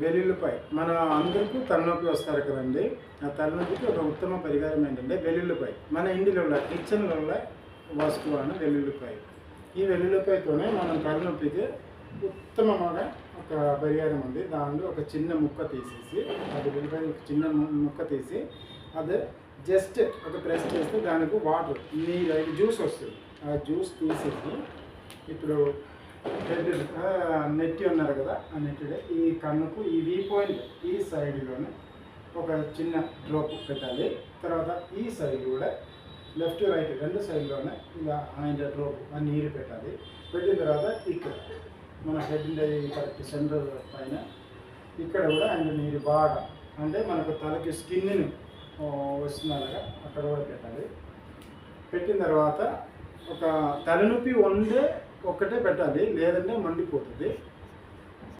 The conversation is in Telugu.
వెల్లుల్లిపాయ మన అందరికీ తలనొప్పి వస్తారు కదండి. ఆ తలనొప్పికి ఒక ఉత్తమ పరిహారం ఏంటంటే వెల్లుల్లిపాయ. మన ఇంటిలో కిచెన్లో వస్తువు అని వెల్లుల్లిపాయ. ఈ వెల్లుల్లిపాయతోనే మనం తలనొప్పికి ఉత్తమమైన ఒక పరిహారం ఉంది. దానిలో ఒక చిన్న ముక్క తీసేసి, అది వెల్లుల్లిపాయ ఒక చిన్న ముక్క తీసి అది జస్ట్ ఒక ప్రెస్ చేస్తే దానికి వాటర్ నీరు జ్యూస్ వస్తుంది. ఆ జ్యూస్ తీసేసి ఇప్పుడు నెట్టి ఉన్నారు కదా, ఆ నెట్టిడే ఈ కన్నుకు ఈ వీ పాయింట్ ఈ సైడ్లోనే ఒక చిన్న డ్రాప్ పెట్టాలి. తర్వాత ఈ సైడ్ కూడా లెఫ్ట్ రైట్ రెండు సైడ్లోనే ఇలా ఆయన డ్రాప్ ఆ నీరు పెట్టాలి. పెట్టిన తర్వాత ఇక్కడ మన హెడ్ కరెక్ట్ సెంటర్ పైన ఇక్కడ కూడా ఆయన నీరు బాగా అంటే మనకు తలకి స్కిన్ని వస్తున్నలాగా అక్కడ కూడా పెట్టాలి. పెట్టిన తర్వాత ఒక తలనొప్పి ఒక్కటే పెట్టాలి, లేదంటే మండిపోతుంది.